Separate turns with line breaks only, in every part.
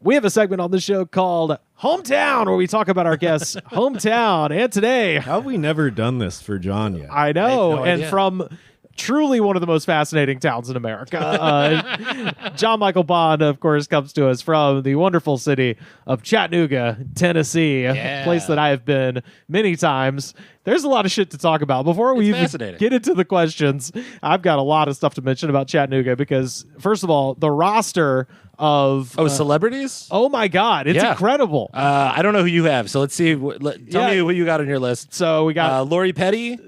We have a segment on the show called Hometown, where we talk about our guests' hometown. And today,
how have we never done this for John yet?
I know,
no
and
idea.
from truly one of the most fascinating towns in America. John Michael Bond, of course, comes to us from the wonderful city of Chattanooga, Tennessee, a place that I have been many times. There's a lot of shit to talk about. Before we even get into the questions, I've got a lot of stuff to mention about Chattanooga because, first of all, the roster of
celebrities.
Oh my God, it's incredible.
I don't know who you have, so let's see. Tell me what you got on your list.
So we got
Lori Petty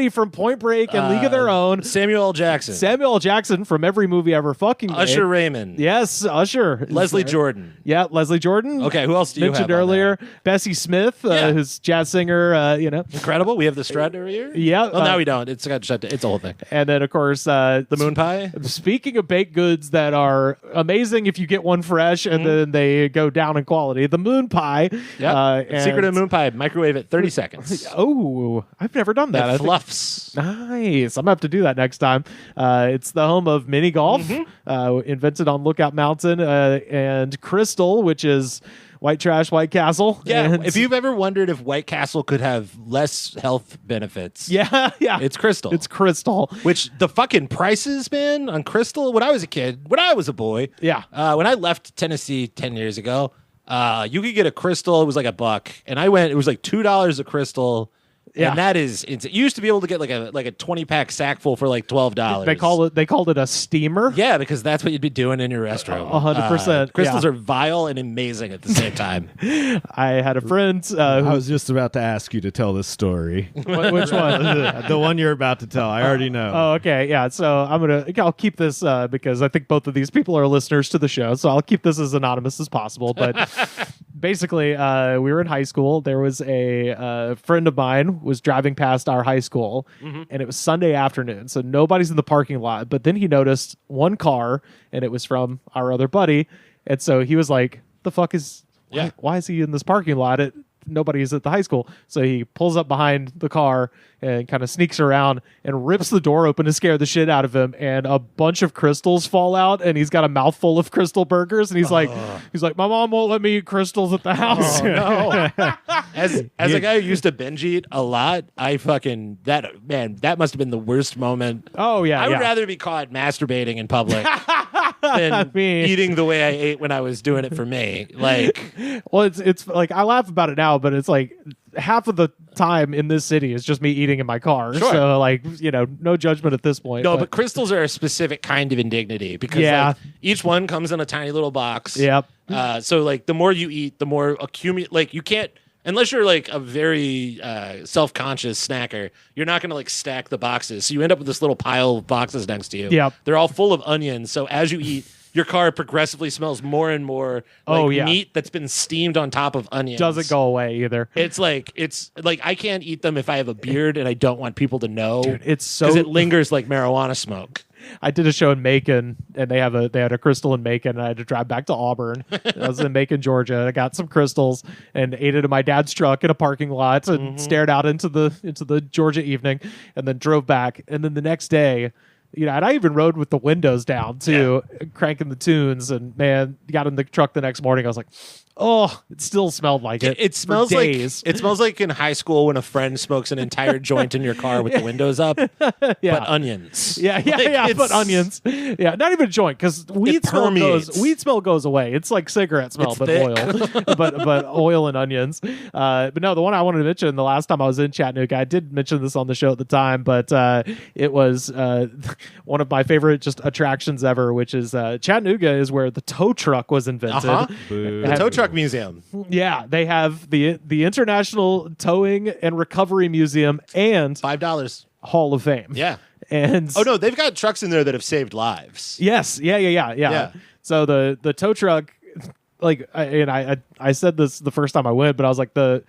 from Point Break and League of Their Own.
Samuel L. Jackson
from every movie ever fucking made.
Usher Raymond.
Yes, Usher.
Leslie Jordan.
Yeah, Leslie Jordan.
Okay, who else do you
mentioned
have
earlier? Bessie Smith, who's jazz singer.
Incredible. We have the Strut over here.
Yeah.
Well, now we don't. It's got shut down. It's a whole thing.
And then, of course, the
moon pie.
Speaking of baked goods that are amazing if you get one fresh and then they go down in quality, the moon pie.
Yeah. Secret of moon pie. Microwave it 30 seconds.
Oh, I've never done that.
It fluffs.
Nice. I'm gonna have to do that next time. It's the home of mini golf, invented on Lookout Mountain, and Crystal, which is White Trash, White Castle.
Yeah,
and
if you've ever wondered if White Castle could have less health benefits, it's Crystal.
It's Crystal.
Which the fucking prices, man, on Crystal. When I was a kid, when I was a boy, when I left Tennessee 10 years ago, you could get a Crystal. It was like $1, and I went. It was like $2 a Crystal. Yeah. And that is, you used to be able to get like a 20-pack sack full for like $12.
They called it a steamer.
Yeah, because that's what you'd be doing in your restroom.
100%.
Crystals are vile and amazing at the same time.
I had a friend.
I was just about to ask you to tell this story.
Which one?
The one you're about to tell. I already know.
Oh, okay. Yeah. So I'll keep this because I think both of these people are listeners to the show. So I'll keep this as anonymous as possible. But basically, we were in high school. There was a friend of mine was driving past our high school, and it was Sunday afternoon, so nobody's in the parking lot. But then he noticed one car, and it was from our other buddy, and so he was like, "The fuck is? Why is he in this parking lot? Nobody's at the high school." So he pulls up behind the car and kind of sneaks around and rips the door open to scare the shit out of him, and a bunch of crystals fall out, and he's got a mouthful of crystal burgers, and he's like, "My mom won't let me eat crystals at the house."
Oh, no. As a guy who used to binge eat a lot, that must have been the worst moment.
Oh yeah,
I would rather be caught masturbating in public than eating the way I ate when I was doing it for me. Like,
well, it's like I laugh about it now, but it's like half of the time in this city is just me eating in my car.
Sure.
So like, no judgment at this point.
No, but crystals are a specific kind of indignity because like, each one comes in a tiny little box.
Yep.
So like the more you eat, the more accumulate. Like you can't, unless you're like a very self-conscious snacker, you're not going to like stack the boxes. So you end up with this little pile of boxes next to you.
Yep.
They're all full of onions. So as you eat, your car progressively smells more and more like meat that's been steamed on top of onions.
Doesn't go away either.
It's like I can't eat them if I have a beard and I don't want people to know.
Dude, it's so
because it lingers like marijuana smoke.
I did a show in Macon, and they had a crystal in Macon, and I had to drive back to Auburn. I was in Macon, Georgia. I got some crystals and ate it in my dad's truck in a parking lot and stared out into the Georgia evening, and then drove back. And then the next day, and I even rode with the windows down too, cranking the tunes. And man, got in the truck the next morning. I was like, oh, it still smelled like it.
It smells
for
like
days.
It smells like in high school when a friend smokes an entire joint in your car with the windows up, but onions.
But onions. Yeah, not even a joint because weed smell goes away. It's like cigarette smell, but oil, but oil and onions. But no, the one I wanted to mention the last time I was in Chattanooga, I did mention this on the show at the time, but it was one of my favorite just attractions ever, which is Chattanooga is where the tow truck was invented.
The tow truck museum.
Yeah, they have the International Towing and Recovery Museum and
$5
Hall of Fame.
Yeah.
And
they've got trucks in there that have saved lives.
Yes. Yeah. So the tow truck, like, I said this the first time I went, but I was like the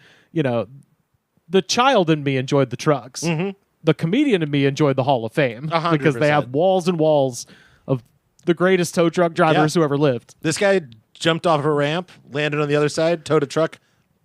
child in me enjoyed the trucks. The comedian in me enjoyed the Hall of Fame
100%.
because they have walls and walls of the greatest tow truck drivers who ever lived.
This guy jumped off a ramp, landed on the other side, towed a truck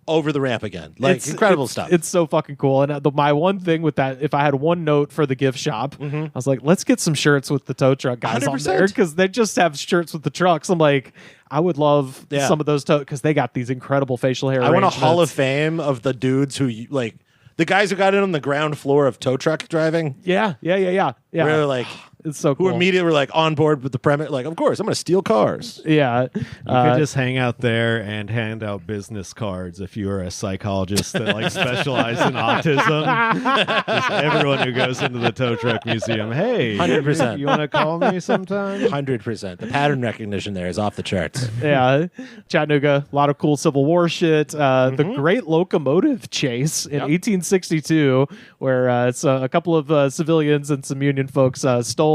over the ramp again. Like incredible stuff.
It's so fucking cool. And my one thing with that, if I had one note for the gift shop, I was like, let's get some shirts with the tow truck guys 100%. On there, because they just have shirts with the trucks. I'm like, I would love some of those because they got these incredible facial hair.
I want a hall of fame of the dudes who like the guys who got in on the ground floor of tow truck driving.
Yeah.
Where like.
It's so cool.
Who immediately were like on board with the premise, like, of course, I'm going to steal cars.
Yeah.
You could just hang out there and hand out business cards if you were a psychologist that like specialized in autism. Just everyone who goes into the tow truck museum, hey,
100%.
You want to call me sometime?
100%. The pattern recognition there is off the charts.
Yeah. Chattanooga, a lot of cool Civil War shit. The Great Locomotive Chase in 1862, where it's a couple of civilians and some Union folks stole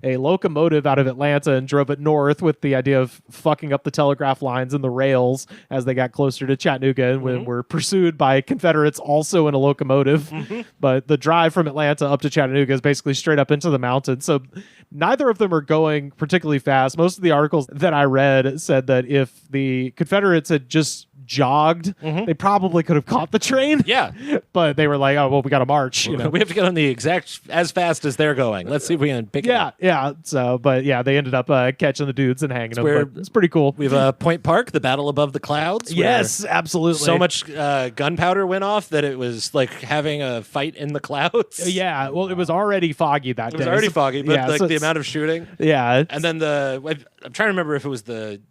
a locomotive out of Atlanta and drove it north with the idea of fucking up the telegraph lines and the rails as they got closer to Chattanooga and were pursued by Confederates also in a locomotive. But the drive from Atlanta up to Chattanooga is basically straight up into the mountains. So neither of them are going particularly fast. Most of the articles that I read said that if the Confederates had just jogged, they probably could have caught the train.
Yeah.
But they were like, oh, well, we got to march. You know?
We have to get on the exact as fast as they're going. Let's see if we can pick it up.
Yeah. So, but yeah, they ended up catching the dudes and hanging them. But it's pretty cool.
We have Point Park, the Battle Above the Clouds.
Yes, absolutely.
So much gunpowder went off that it was like having a fight in the clouds.
Yeah. Well, it was already foggy that day.
It was already foggy, but like the amount of shooting.
Yeah.
And then I'm trying to remember if it was the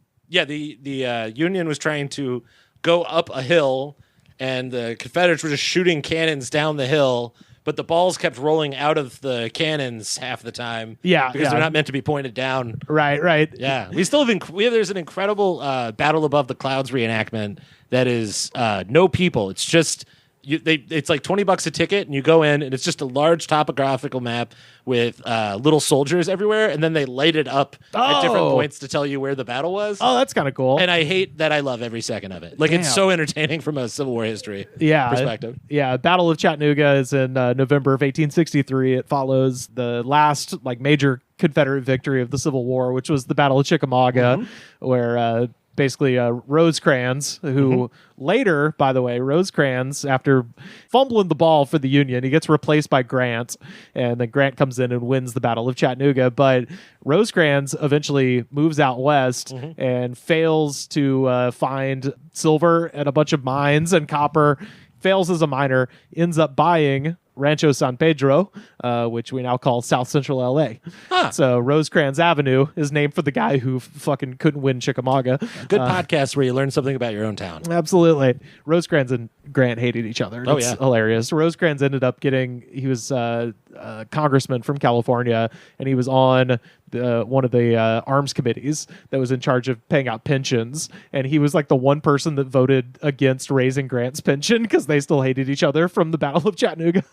Union was trying to go up a hill, and the Confederates were just shooting cannons down the hill, but the balls kept rolling out of the cannons half the time.
Yeah,
because they're not meant to be pointed down.
Right.
Yeah, there's an incredible Battle Above the Clouds reenactment that is no people. It's just it's like $20 a ticket, and you go in, and it's just a large topographical map with little soldiers everywhere, and then they light it up at different points to tell you where the battle was.
Oh, that's kind of cool.
And I hate that. I love every second of it. Like, it's so entertaining from a Civil War history perspective.
Yeah, Battle of Chattanooga is in November of 1863. It follows the last major Confederate victory of the Civil War, which was the Battle of Chickamauga, where basically Rosecrans, who later, by the way, Rosecrans, after fumbling the ball for the Union, he gets replaced by Grant, and then Grant comes in and wins the Battle of Chattanooga. But Rosecrans eventually moves out west and fails to find silver and a bunch of mines and copper, fails as a miner, ends up buying Rancho San Pedro, which we now call South Central LA. So Rosecrans Avenue is named for the guy who fucking couldn't win Chickamauga.
Good podcast where you learn something about your own town.
Absolutely. Rosecrans and Grant hated each other. It's hilarious. Rosecrans ended up he was a congressman from California, and he was on one of the arms committees that was in charge of paying out pensions, and he was like the one person that voted against raising Grant's pension because they still hated each other from the Battle of Chattanooga.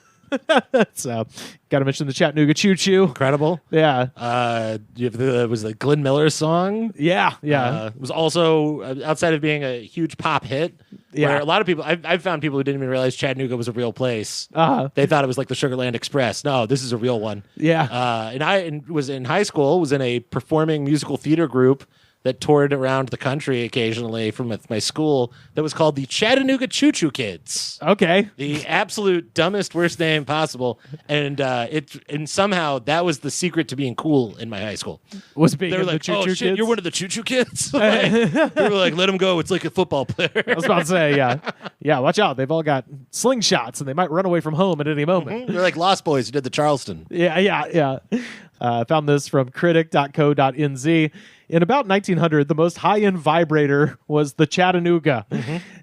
So, got to mention the Chattanooga Choo Choo.
Incredible.
Yeah.
Was the Glenn Miller song.
Yeah.
It was also, outside of being a huge pop hit, where a lot of people, I've found people who didn't even realize Chattanooga was a real place. They thought it was like the Sugarland Express. No, this is a real one.
Yeah.
And I was in high school, was in a performing musical theater group that toured around the country occasionally from my school that was called the Chattanooga Choo Choo Kids.
Okay.
The absolute dumbest, worst name possible. And somehow that was the secret to being cool in my high school.
Was being
they were like,
the Choo Choo Kids?
You're one of the Choo Choo Kids? They were like, let him go. It's like a football player.
I was about to say, yeah, watch out. They've all got slingshots and they might run away from home at any moment.
They're like Lost Boys who did the Charleston.
Yeah. Found this from critic.co.nz. In about 1900, the most high-end vibrator was the Chattanooga.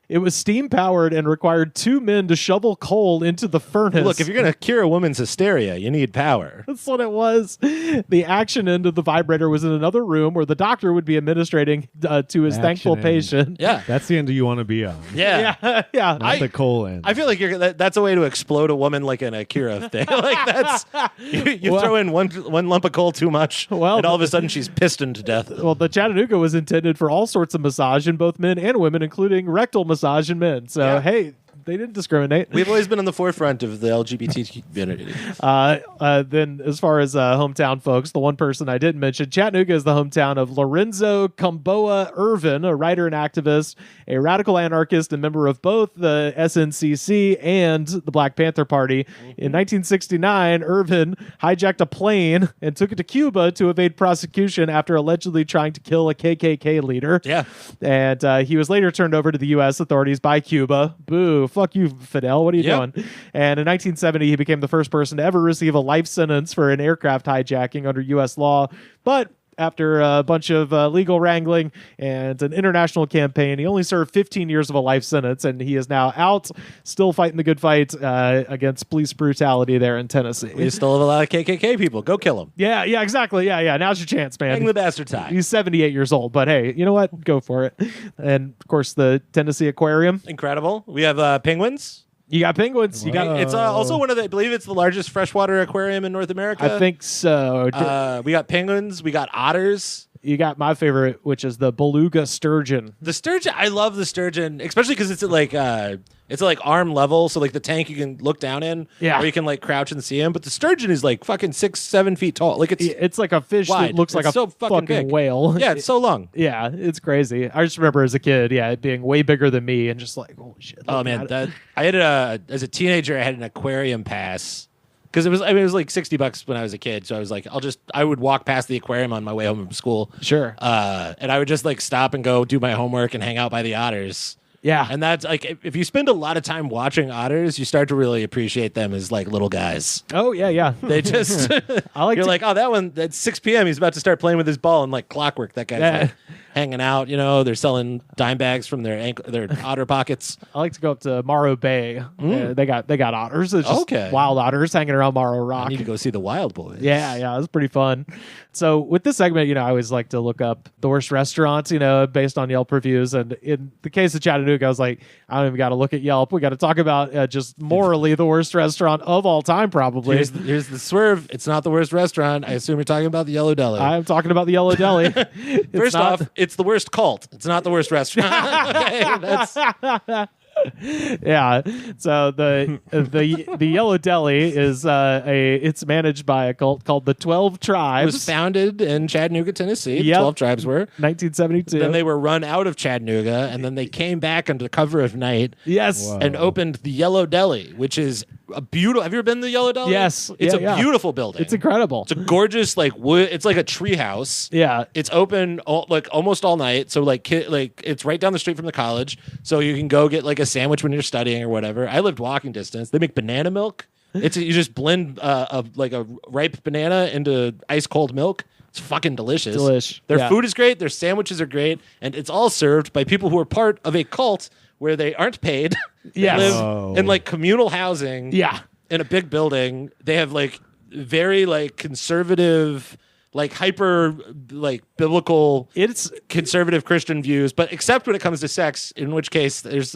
It was steam-powered and required 2 men to shovel coal into the furnace.
Look, if you're going to cure a woman's hysteria, you need power.
That's what it was. The action end of the vibrator was in another room where the doctor would be administrating to his thankful patient.
Yeah.
That's the end you want to be on.
Yeah.
Not the coal end.
I feel like that's a way to explode a woman like an Akira thing. Like that's you throw in one lump of coal too much, and all of a sudden she's pistoned to death.
Well, the Chattanooga was intended for all sorts of massage in both men and women, including rectal massage in men. So, hey, They didn't discriminate.
We've always been on the forefront of the LGBT community.
Then, as far as hometown folks, the one person I didn't mention, Chattanooga is the hometown of Lorenzo Comboa Irvin, a writer and activist, a radical anarchist, and member of both the SNCC and the Black Panther Party. In 1969, Irvin hijacked a plane and took it to Cuba to evade prosecution after allegedly trying to kill a KKK leader.
Yeah.
And he was later turned over to the U.S. authorities by Cuba. Boo. Fuck you, Fidel. What are you doing? And in 1970, he became the first person to ever receive a life sentence for an aircraft hijacking under U.S. law. But after a bunch of legal wrangling and an international campaign, he only served 15 years of a life sentence, and he is now out, still fighting the good fight against police brutality there in Tennessee.
We still have a lot of KKK people. Go kill them.
Yeah, exactly. Yeah. Now's your chance, man.
Hang the bastard tie.
He's 78 years old, but hey, you know what? Go for it. And, of course, the Tennessee Aquarium.
Incredible. We have penguins.
You got penguins. You got.
It's also one of the. I believe it's the largest freshwater aquarium in North America.
I think so.
We got penguins. We got otters.
You got my favorite, which is the beluga sturgeon.
The sturgeon. I love the sturgeon, especially because it's at like arm level, so like the tank you can look down in, or you can like crouch and see him. But the sturgeon is like fucking 6-7 feet tall. Like
it's like a fish
wide.
That looks like a fucking whale.
Yeah, it's so long.
Yeah, it's crazy. I just remember as a kid, it being way bigger than me, and just like, holy shit.
Oh man, I had as a teenager, I had an aquarium pass. Because it was like $60 when I was a kid, so I was like, I would walk past the aquarium on my way home from school.
Sure.
And I would just like stop and go do my homework and hang out by the otters.
Yeah.
And that's like, if you spend a lot of time watching otters, you start to really appreciate them as like little guys.
Oh yeah.
They just, you're like, oh, that one, at 6 p.m. he's about to start playing with his ball, and like clockwork, that guy's like hanging out. They're selling dime bags from their otter pockets.
I like to go up to Morrow Bay. They got otters. It's just wild otters hanging around Morrow Rock.
I need to go see the Wild Boys.
Yeah, it was pretty fun. So with this segment, I always like to look up the worst restaurants, based on Yelp reviews. And in the case of Chattanooga, I was like, I don't even got to look at Yelp. We got to talk about just morally the worst restaurant of all time, probably.
Here's the swerve. It's not the worst restaurant. I assume you're talking about the Yellow Deli.
I'm talking about the Yellow Deli.
First off, it's the worst cult. It's not the worst restaurant.
Yeah. So the Yellow Deli is it's managed by a cult called the 12 Tribes.
It was founded in Chattanooga, Tennessee.
Yep.
12 Tribes were
1972.
Then they were run out of Chattanooga, and then they came back under cover of night.
Yes.
Whoa.
And opened the Yellow Deli, which is a beautiful. Have you ever been to the Yellow Deli?
Yes.
It's a beautiful building.
It's incredible.
It's a gorgeous wood. It's like a tree house.
Yeah.
It's open almost all night. So it's right down the street from the college. So you can go get like a sandwich when you're studying or whatever. I lived walking distance. They make banana milk. You just blend a ripe banana into ice cold milk. It's fucking delicious. Their food is great. Their sandwiches are great, and it's all served by people who are part of a cult where they aren't paid. They live in communal housing.
Yeah.
In a big building. They have very conservative, hyper biblical.
It's
conservative Christian views, but except when it comes to sex, in which case there's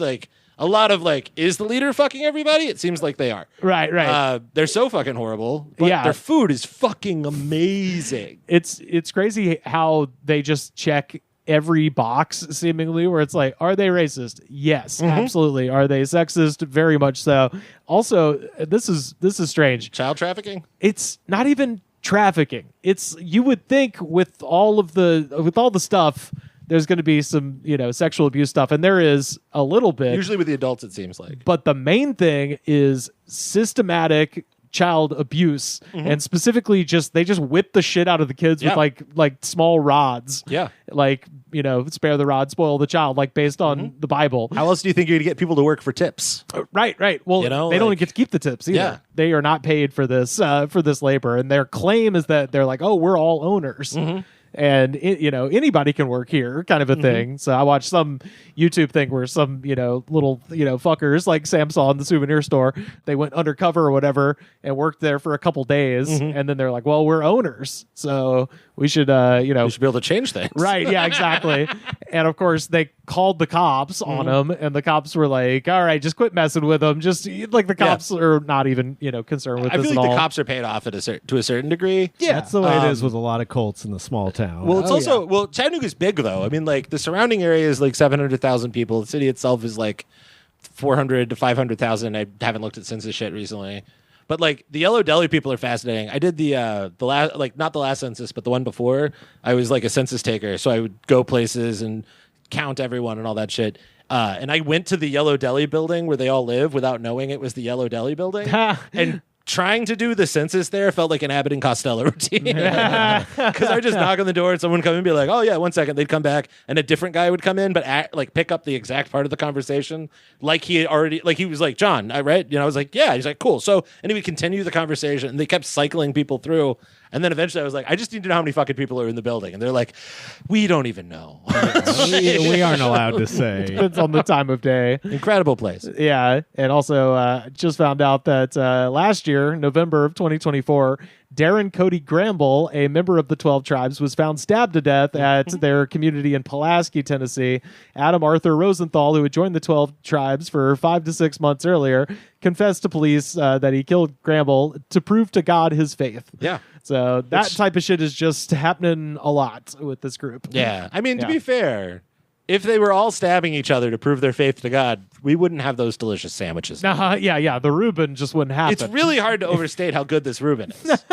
a lot of is the leader fucking everybody? It seems like they are.
Right.
They're so fucking horrible. But their food is fucking amazing.
It's crazy how they just check every box seemingly where it's like, are they racist? Yes, absolutely. Are they sexist? Very much so. Also, this is strange.
Child trafficking?
It's not even trafficking. It's, you would think with all the stuff, there's going to be some, sexual abuse stuff, and there is a little bit.
Usually with the adults, it seems like.
But the main thing is systematic child abuse, and specifically they just whip the shit out of the kids with like small rods.
Yeah.
Spare the rod, spoil the child, based on the Bible.
How else do you think you're going to get people to work for tips?
Right. Well, they don't get to keep the tips either.
Yeah.
They are not paid for this labor, and their claim is that they're like, oh, we're all owners. And anybody can work here, kind of a thing. So I watched some YouTube thing where some little fuckers like Sam saw in the souvenir store, they went undercover or whatever and worked there for a couple days, and then they're like, well, we're owners, so we should we
should be able to change things.
Right. Yeah, exactly. And of course they called the cops on them, and the cops were like, all right, just quit messing with them. Just the cops are not even concerned with this
I feel
at
like
all.
the cops are paid off to a certain degree.
Yeah, that's the way it is with a lot of cults in the small town.
Well, it's Chattanooga's big though. I mean, the surrounding area is 700,000 people. The city itself is 400 to 500,000. I haven't looked at census shit recently. But like the Yellow Deli people are fascinating. I did the last, like not the last census, but the one before. I was like a census taker, so I would go places and count everyone and all that shit. And I went to the Yellow Deli building where they all live without knowing it was the Yellow Deli building. And trying to do the census there felt like an Abbott and Costello routine. Because I would just knock on the door and someone would come in and be like, oh yeah, 1 second. They'd come back and a different guy would come in, but like pick up the exact part of the conversation. Like he had already, like he was like, John, I read, I was like, yeah. He's like, cool. So, and he would continue the conversation and they kept cycling people through. And then eventually I was like, I just need to know how many fucking people are in the building. And they're like, we don't even know.
we aren't allowed to say.
Depends on the time of day.
Incredible place.
Yeah. And also just found out that last year, November of 2024, Darren Cody Gramble, a member of the 12 Tribes, was found stabbed to death at their community in Pulaski, Tennessee. Adam Arthur Rosenthal, who had joined the 12 Tribes for 5 to 6 months earlier, confessed to police that he killed Gramble to prove to God his faith.
Yeah.
So that type of shit is just happening a lot with this group.
Yeah. I mean, to be fair, if they were all stabbing each other to prove their faith to God, we wouldn't have those delicious sandwiches.
Yeah. The Reuben just wouldn't happen.
It's really hard to overstate how good this Reuben is.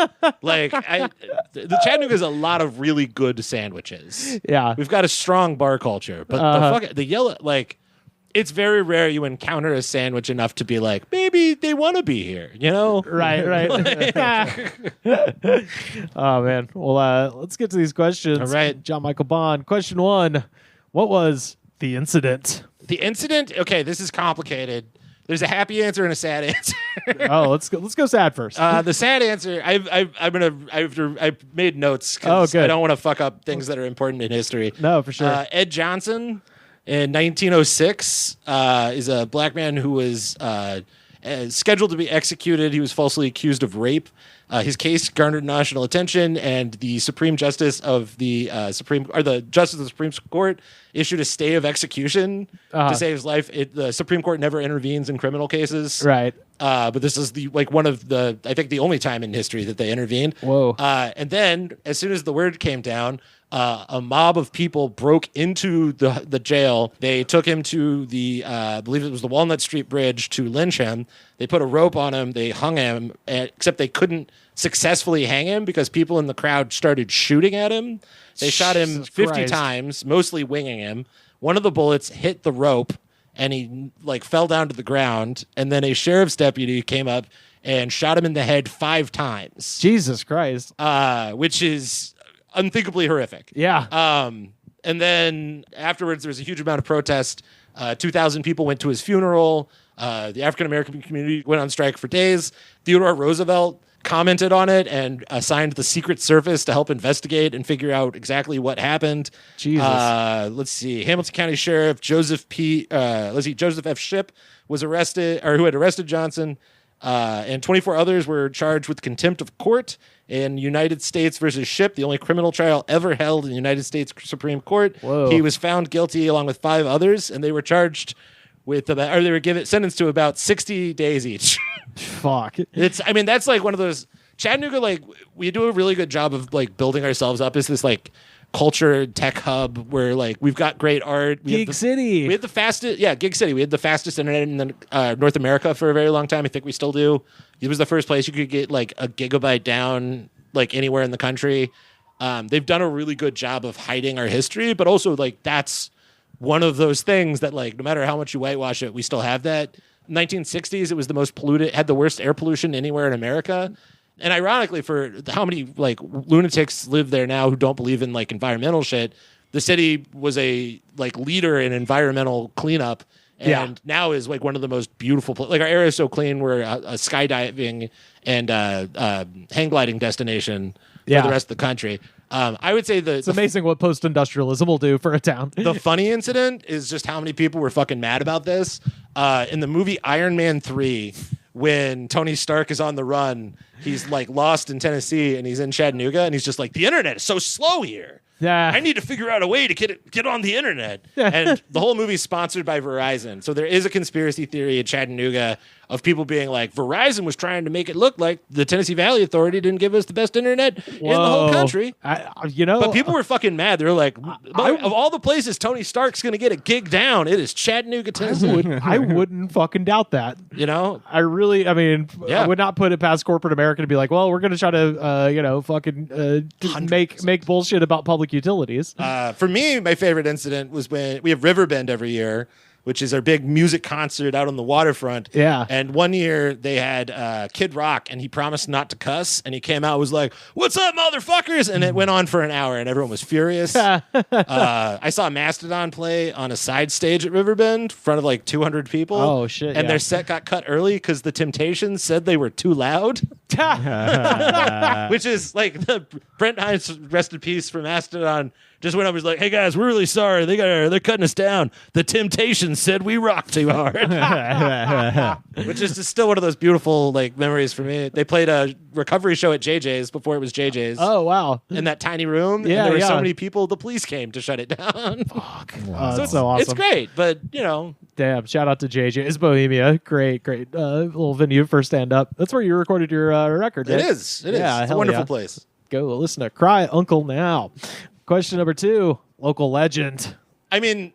Like, the Chattanooga is a lot of really good sandwiches.
Yeah.
We've got a strong bar culture, but the yellow, like, it's very rare you encounter a sandwich enough to be like, maybe they want to be here,
Right. Oh, man. Well, let's get to these questions.
All right.
John Michael Bond. Question 1. What was the incident?
The incident? Okay, this is complicated. There's a happy answer and a sad answer.
Oh, let's go sad first.
The sad answer. I've made notes because I don't want to fuck up things that are important in history.
No, for sure.
Ed Johnson in 1906 is a black man who was scheduled to be executed. He was falsely accused of rape. His case garnered national attention, and the Supreme Justice of the Justice of the Supreme Court issued a stay of execution to save his life. The Supreme Court never intervenes in criminal cases,
right?
But this is one of the, I think, the only time in history that they intervened.
Whoa!
And then, as soon as the word came down, a mob of people broke into the jail. They took him to I believe it was the Walnut Street Bridge to lynch him. They put a rope on him. They hung him, except they couldn't successfully hang him because people in the crowd started shooting at him. They shot him 50 times, mostly winging him. One of the bullets hit the rope, and he fell down to the ground. And then a sheriff's deputy came up and shot him in the head 5 times.
Jesus Christ!
Which is unthinkably horrific.
Yeah.
And then afterwards, there was a huge amount of protest. 2,000 people went to his funeral. The African-American community went on strike for days. Theodore Roosevelt commented on it and assigned the Secret Service to help investigate and figure out exactly what happened.
Jesus.
Let's see. Hamilton County Sheriff Joseph F. Shipp was arrested, or who had arrested Johnson. And 24 others were charged with contempt of court in United States versus Shipp, the only criminal trial ever held in the United States Supreme Court.
Whoa.
He was found guilty along with 5 others, and they were charged with they were sentenced to about 60 days each.
Fuck.
That's like one of those Chattanooga, we do a really good job of building ourselves up as this culture tech hub where we've got great art.
Gig City.
We had the fastest, Gig City. We had the fastest internet in North America for a very long time. I think we still do. It was the first place you could get a gigabyte down anywhere in the country. They've done a really good job of hiding our history, but also that's one of those things that no matter how much you whitewash it, we still have that. 1960s, it was the most polluted, had the worst air pollution anywhere in America. And ironically, for how many lunatics live there now who don't believe in environmental shit, the city was a leader in environmental cleanup, and now is one of the most beautiful. Our area is so clean. We're a skydiving and hang gliding destination for the rest of the country. I would say it's
amazing what post-industrialism will do for a town.
The funny incident is just how many people were fucking mad about this. In the movie Iron Man 3, when Tony Stark is on the run, he's lost in Tennessee and he's in Chattanooga and he's just the internet is so slow here.
Yeah.
I need to figure out a way to get on the internet. And the whole movie is sponsored by Verizon. So there is a conspiracy theory in Chattanooga of people being like, Verizon was trying to make it look like the Tennessee Valley Authority didn't give us the best internet in the whole country. But people were fucking mad. They were like, of all the places Tony Stark's going to get a gig down, it is Chattanooga, Tennessee.
I wouldn't fucking doubt that.
I
would not put it past corporate America to be like, well, we're going to try to, make bullshit about public utilities.
For me, my favorite incident was when we have Riverbend every year, which is our big music concert out on the waterfront.
Yeah.
And one year they had Kid Rock, and he promised not to cuss, and he came out and was like, "What's up, motherfuckers?" And it went on for an hour, and everyone was furious. I saw Mastodon play on a side stage at Riverbend in front of like 200 people.
Oh, shit.
And their set got cut early because the Temptations said they were too loud. Which is like Brent Hines, rest in peace, from Mastodon, just went up and was like, "Hey guys, we're really sorry. They're cutting us down. The Temptations said we rock too hard." Which is just still one of those beautiful like memories for me. They played a recovery show at JJ's before it was JJ's.
Oh wow!
In that tiny room, and there were so many people, the police came to shut it down.
Fuck! Wow. That's so awesome.
It's great, but
damn! Shout out to JJ's Bohemia. Great little venue for stand up. That's where you recorded your record.
It
right?
is. It's a wonderful place.
Go listen to Cry Uncle now. Question number 2, local legend.
I mean,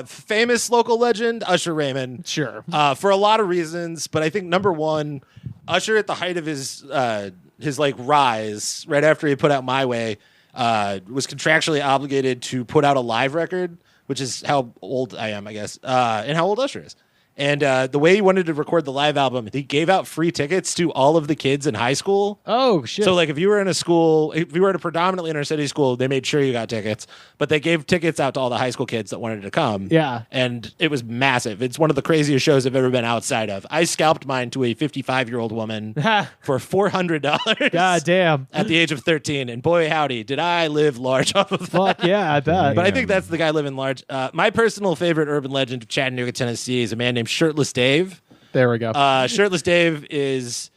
famous local legend, Usher Raymond.
Sure.
For a lot of reasons, but I think number one, Usher at the height of his like rise, right after he put out My Way, was contractually obligated to put out a live record, which is how old I am, I guess, and how old Usher is. And the way he wanted to record the live album, he gave out free tickets to all of the kids in high school.
Oh, shit.
So, like, if you were in a school, if you were at a predominantly inner city school, they made sure you got tickets. But they gave tickets out to all the high school kids that wanted to come.
Yeah.
And it was massive. It's one of the craziest shows I've ever been outside of. I scalped mine to a 55-year-old woman for $400.
God damn.
At the age of 13. And boy, howdy, did I live large off of that.
Fuck yeah, I bet.
But I think that's the guy living large. My personal favorite urban legend of Chattanooga, Tennessee is a man named Shirtless Dave.
There we go.
Shirtless Dave is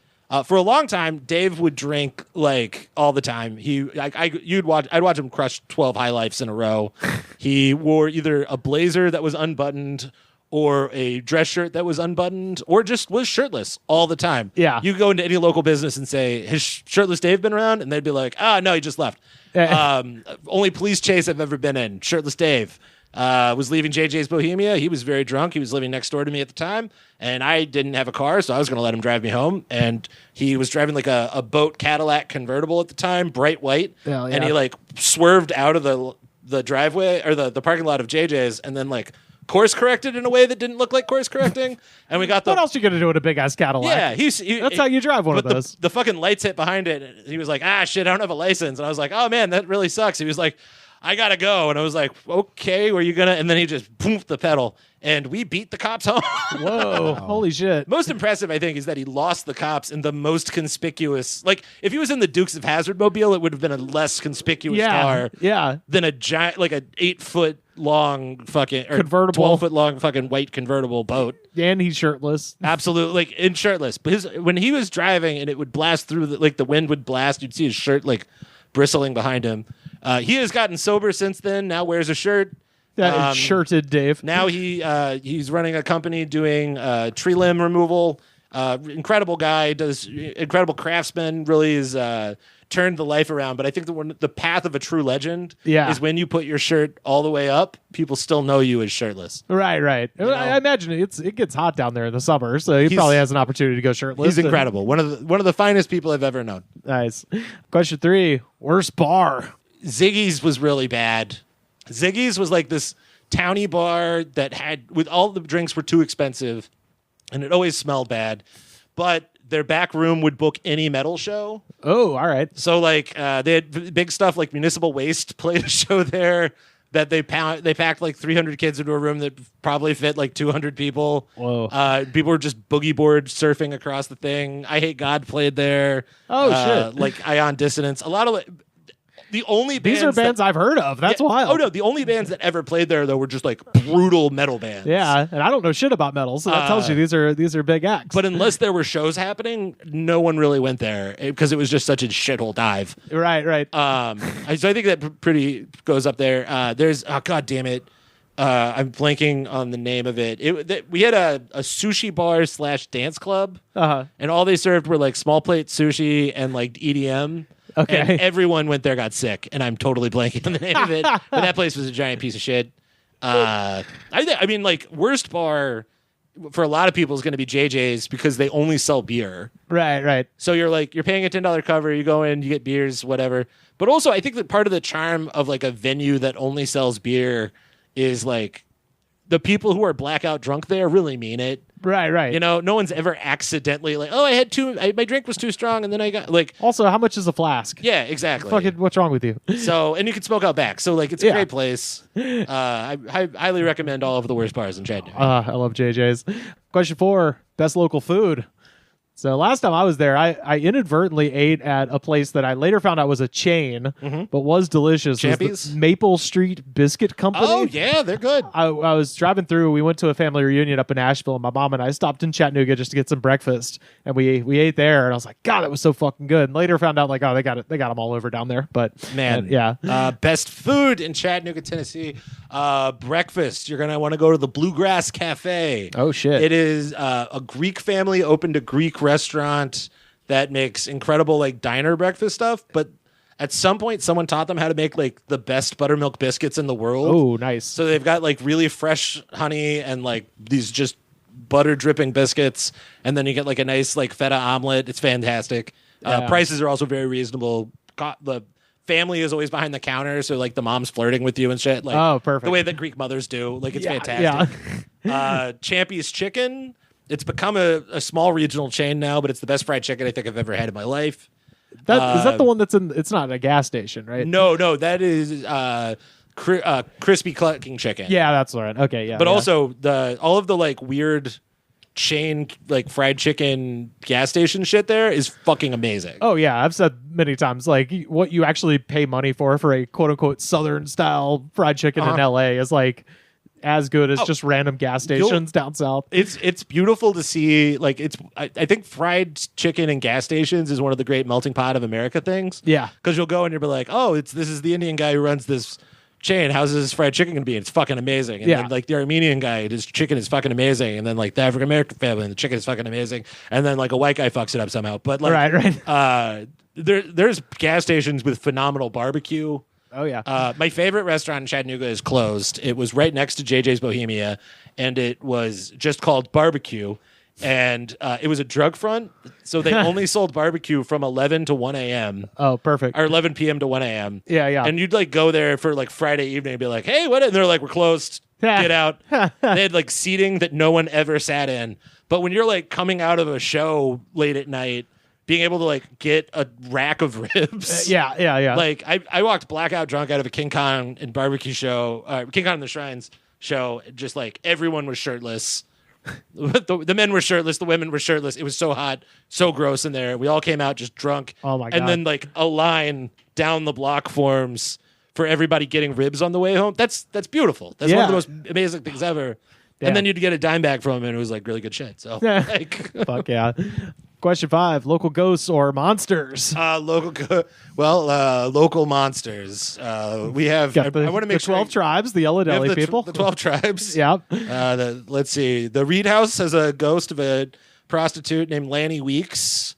for a long time. Dave would drink like all the time. I'd watch him crush 12 High Lifes in a row. He wore either a blazer that was unbuttoned or a dress shirt that was unbuttoned, or just was shirtless all the time.
Yeah,
you go into any local business and say, "Has Shirtless Dave been around?" And they'd be like, "Ah, no, he just left." Only police chase I've ever been in. Shirtless Dave. Was leaving JJ's Bohemia. He was very drunk. He was living next door to me at the time, and I didn't have a car, so I was going to let him drive me home. And he was driving like a boat Cadillac convertible at the time, bright white, and he like swerved out of the driveway or the parking lot of JJ's, and then like course corrected in a way that didn't look like course correcting. And we got
what else are you going to do with a big ass Cadillac?
Yeah,
that's how you drive one of those.
The fucking lights hit behind it. And he was like, "Ah, shit, I don't have a license." And I was like, "Oh man, that really sucks." He was like, "I gotta go," and I was like, "Okay, were you gonna?" And then he just poof the pedal, and we beat the cops home.
Whoa, holy shit!
Most impressive, I think, is that he lost the cops in the most conspicuous. Like, if he was in the Dukes of Hazzard mobile, it would have been a less conspicuous car, than a giant, like a 8-foot long fucking or
convertible,
12-foot long fucking white convertible boat.
And he's shirtless,
absolutely, like in shirtless. But when he was driving, and it would blast through, the wind would blast, you'd see his shirt like bristling behind him. He has gotten sober since then. Now wears a shirt.
Shirted Dave.
Now he's running a company doing tree limb removal. Incredible guy. Does incredible craftsman. Really is turned the life around. But I think the path of a true legend is when you put your shirt all the way up, people still know you as shirtless.
Right. You know? I imagine it gets hot down there in the summer, so he probably has an opportunity to go shirtless.
He's incredible. One of the finest people I've ever known.
Nice. Question 3: worst bar?
Ziggy's was really bad. Ziggy's was like this towny bar that with all the drinks were too expensive, and it always smelled bad. But their back room would book any metal show.
Oh, all right.
So like they had big stuff like Municipal Waste played a show there that they packed like 300 kids into a room that probably fit like 200 people.
Whoa.
People were just boogie board surfing across the thing. I Hate God played there.
Oh shit.
Like Ion Dissonance. A lot of
these are bands I've heard of. That's wild.
Oh no, the only bands that ever played there though were just like brutal metal bands.
Yeah, and I don't know shit about metal, so that tells you these are big acts.
But unless there were shows happening, no one really went there because it was just such a shithole dive.
Right.
So I think that pretty goes up there. There's God damn it, I'm blanking on the name of it. We had a sushi bar / dance club, and all they served were like small plate sushi and like EDM.
Okay.
And everyone went there got sick, and I'm totally blanking on the name of it. But that place was a giant piece of shit. I mean, like, worst bar for a lot of people is going to be JJ's because they only sell beer.
Right.
So you're paying a $10 cover, you go in, you get beers, whatever. But also, I think that part of the charm of like a venue that only sells beer is like the people who are blackout drunk there really mean it.
Right.
You know, no one's ever accidentally like, oh, my drink was too strong, and then I got like.
Also, how much is a flask?
Yeah, exactly.
Fucking, what's wrong with you?
So, and you can smoke out back. So, like, it's a great place. I highly recommend all of the worst bars in Chattanooga.
I love JJ's. Question 4: best local food. So last time I was there, I inadvertently ate at a place that I later found out was a chain, but was delicious.
Champy's?
Was the Maple Street Biscuit Company.
Oh, yeah, they're good.
I was driving through. We went to a family reunion up in Asheville, and my mom and I stopped in Chattanooga just to get some breakfast, and we ate there. And I was like, God, it was so fucking good. And later found out like, oh, they got them all over down there. But
man,
yeah.
Best food in Chattanooga, Tennessee. Breakfast. You're gonna want to go to the Bluegrass Cafe.
Oh shit!
It is a Greek family opened a Greek restaurant that makes incredible like diner breakfast stuff, but at some point someone taught them how to make like the best buttermilk biscuits in the world.
Oh, nice.
So they've got like really fresh honey and like these just butter dripping biscuits, and then you get like a nice like feta omelet. It's fantastic. Prices are also very reasonable. The family is always behind the counter, so like the mom's flirting with you and shit. Like,
oh, perfect.
The way that Greek mothers do. Like, it's fantastic. Yeah. Champy's Chicken. It's become a small regional chain now, but it's the best fried chicken I think I've ever had in my life.
Is that the one that's in? It's not a gas station, right?
No, that is crispy clucking chicken.
Yeah, that's right. Okay, yeah.
But also all of the like weird chain like fried chicken gas station shit there is fucking amazing.
Oh yeah, I've said many times like what you actually pay money for a quote unquote Southern style fried chicken in LA is like as good as just random gas stations down south.
It's beautiful to see. Like I think fried chicken in gas stations is one of the great melting pot of America things.
Yeah,
because you'll go and you'll be like, oh, this is the Indian guy who runs this chain. How's this fried chicken gonna be? It's fucking amazing. And then like the Armenian guy, his chicken is fucking amazing. And then like the African American family, and the chicken is fucking amazing. And then like a white guy fucks it up somehow. But like
right.
There's gas stations with phenomenal barbecue.
Oh yeah.
My favorite restaurant in Chattanooga is closed. It was right next to JJ's Bohemia, and it was just called Barbecue. And it was a drug front, so they only sold barbecue from 11 to 1 a.m.
Oh, perfect.
Or 11 p.m. to 1 a.m.
Yeah.
And you'd like go there for like Friday evening and be like, hey, what? And they're like, we're closed. Get out. They had like seating that no one ever sat in. But when you're like coming out of a show late at night, being able to like get a rack of ribs.
Yeah.
Like I walked blackout drunk out of a King Kong and barbecue show, King Kong and the Shrines show. Just like everyone was shirtless. The men were shirtless. The women were shirtless. It was so hot, so gross in there. We all came out just drunk.
Oh my God.
And then like a line down the block forms for everybody getting ribs on the way home. That's beautiful. That's one of the most amazing things ever. Yeah. And then you'd get a dime bag from him, and it was like really good shit. So like,
fuck yeah. Question 5: local ghosts or monsters?
Local monsters. We have. I want to make
the 12 tribes, the Yellow Deli people.
The 12 tribes.
Yeah.
Let's see. The Reed House has a ghost of a prostitute named Lanny Weeks,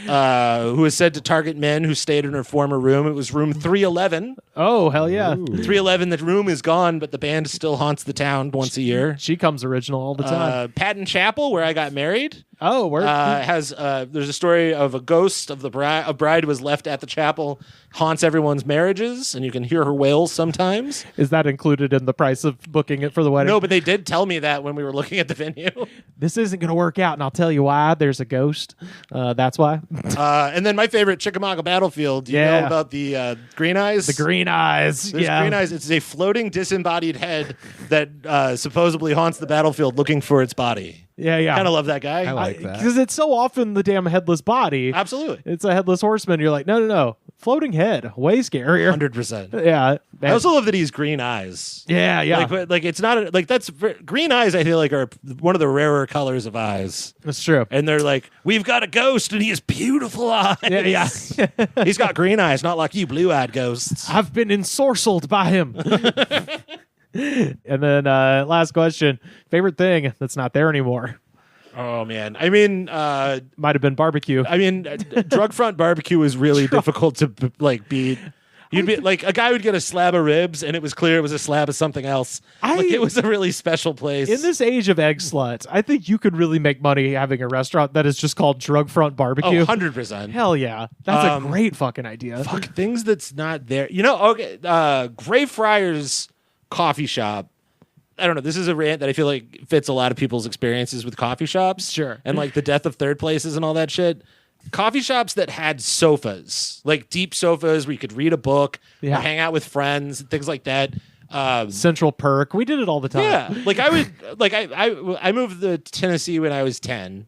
who is said to target men who stayed in her former room. It was room 311.
Oh, hell yeah.
Ooh. 311, the room is gone, but the band still haunts the town once a year.
She comes original all the time.
Patton Chapel, where I got married.
Oh, where?
There's a story of a ghost of a bride who was left at the chapel, haunts everyone's marriages, and you can hear her wails sometimes.
Is that included in the price of booking it for the wedding?
No, but they did tell me that when we were looking at the venue.
This isn't going to work out, and I'll tell you why. There's a ghost. That's why.
And then my favorite, Chickamauga Battlefield. Do you know about the Green Eyes?
The Green Eyes.
There's Green Eyes. It's a floating disembodied head that supposedly haunts the battlefield looking for its body.
Yeah.
Kind of love that guy.
I like that.
Because it's so often the damn headless body.
Absolutely.
It's a headless horseman. You're like, no. Floating head. Way scarier.
100%.
Yeah.
I also love that he's green eyes.
Yeah.
Like it's not that's green eyes. I feel like are one of the rarer colors of eyes.
That's true.
And they're like, we've got a ghost, and he has beautiful eyes.
Yeah.
He's got green eyes, not like you blue-eyed ghosts.
I've been ensorcelled by him. And then last question. Favorite thing that's not there anymore?
Oh, man. I mean...
might have been barbecue.
I mean, drug front barbecue is really difficult to, like, beat. You'd be like, a guy would get a slab of ribs, and it was clear it was a slab of something else. Like, it was a really special place.
In this age of egg sluts, I think you could really make money having a restaurant that is just called Drug Front Barbecue.
Oh, 100%.
Hell yeah. That's a great fucking idea.
Fuck, things that's not there. You know, okay, Greyfriars Coffee Shop. I don't know. This is a rant that I feel like fits a lot of people's experiences with coffee shops.
Sure.
And like the death of third places and all that shit. Coffee shops that had sofas, like deep sofas where you could read a book or hang out with friends and things like that.
Central Perk. We did it all the time.
Yeah. Like I would, like I moved to Tennessee when I was 10.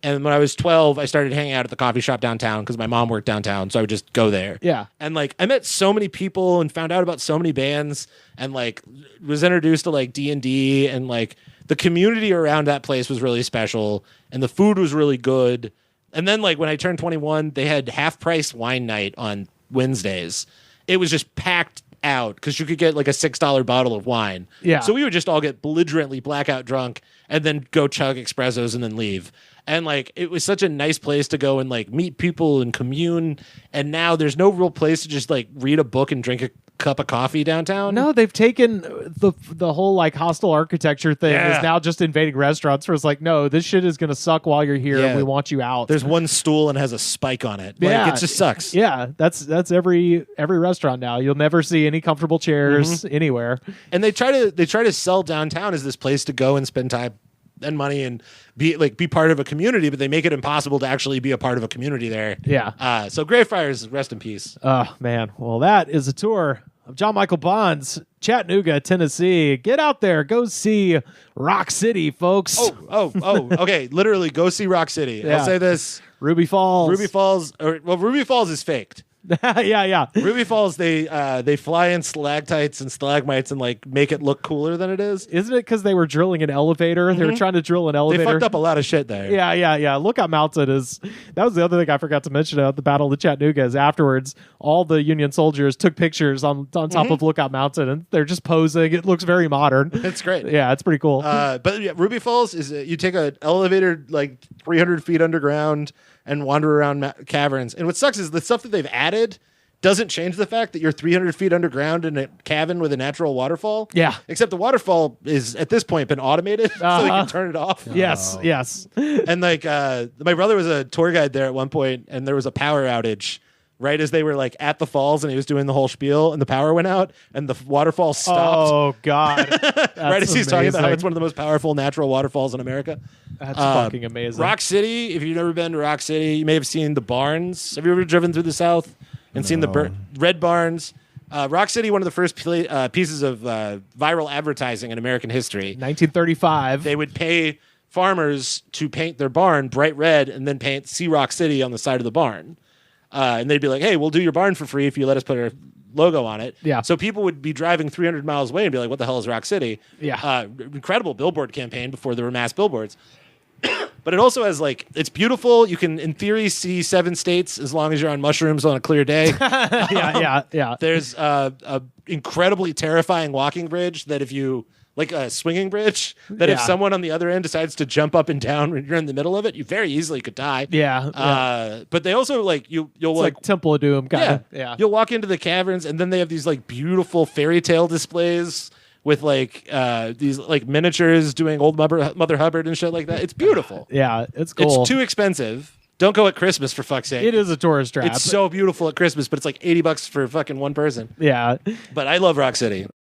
And when I was 12, I started hanging out at the coffee shop downtown because my mom worked downtown. So I would just go there.
Yeah.
And like I met so many people and found out about so many bands and like was introduced to like D&D and like the community around that place was really special and the food was really good. And then like when I turned 21, they had half price wine night on Wednesdays. It was just packed out because you could get like a $6 bottle of wine.
Yeah.
So we would just all get belligerently blackout drunk and then go chug espressos and then leave. And like it was such a nice place to go and like meet people and commune. And now there's no real place to just like read a book and drink a cup of coffee downtown.
No, they've taken the whole like hostel architecture thing is now just invading restaurants where it's like, no, this shit is gonna suck while you're here and we want you out.
There's one stool and has a spike on it. Like, it just sucks.
Yeah, that's every restaurant now. You'll never see any comfortable chairs anywhere.
And they try to sell downtown as this place to go and spend time and money and be part of a community, but they make it impossible to actually be a part of a community there.
Yeah.
So Greyfriars, rest in peace.
Oh man. Well, that is a tour of John Michael Bond's Chattanooga, Tennessee. Get out there, go see Rock City, folks.
Oh. Okay, literally go see Rock City. I'll say this:
Ruby Falls.
Ruby Falls is faked.
yeah.
Ruby Falls, they fly in stalactites and stalagmites and like make it look cooler than it is.
Isn't it because they were drilling an elevator? They were trying to drill an elevator.
They fucked up a lot of shit there.
Yeah. Lookout Mountain that was the other thing I forgot to mention about the Battle of Chattanooga is afterwards, all the Union soldiers took pictures on top of Lookout Mountain and they're just posing. It looks very modern.
It's great.
Yeah, it's pretty cool.
But yeah, Ruby Falls is you take an elevator like 300 feet underground and wander around caverns. And what sucks is the stuff that they've added doesn't change the fact that you're 300 feet underground in a cavern with a natural waterfall.
Yeah.
Except the waterfall is, at this point, been automated, so you can turn it off.
Yes.
And like, my brother was a tour guide there at one point, and there was a power outage right as they were like at the falls and he was doing the whole spiel and the power went out and the waterfall stopped.
Oh, God.
Right as he's talking about how it's one of the most powerful natural waterfalls in America.
That's fucking amazing.
Rock City, if you've never been to Rock City, you may have seen the barns. Have you ever driven through the South and seen the red barns? Rock City, one of the first pieces of viral advertising in American history.
1935.
They would pay farmers to paint their barn bright red and then paint "See Rock City" on the side of the barn. And they'd be like, hey, we'll do your barn for free if you let us put our logo on it.
Yeah.
So people would be driving 300 miles away and be like, what the hell is Rock City?
Yeah.
Incredible billboard campaign before there were mass billboards. But it also has like, it's beautiful. You can, in theory, see 7 states as long as you're on mushrooms on a clear day.
Yeah.
There's a incredibly terrifying walking bridge that if you, like a swinging bridge, that if someone on the other end decides to jump up and down when you're in the middle of it, you very easily could die. But they also like, you'll
it's like Temple of Doom kind of. Yeah.
You'll walk into the caverns and then they have these like beautiful fairy tale displays with like these like miniatures doing old Mother Hubbard and shit like that. It's beautiful.
Yeah, it's cool.
It's too expensive. Don't go at Christmas, for fuck's sake.
It is a tourist trap.
It's so beautiful at Christmas, but it's like $80 for fucking one person.
Yeah.
But I love Rock City.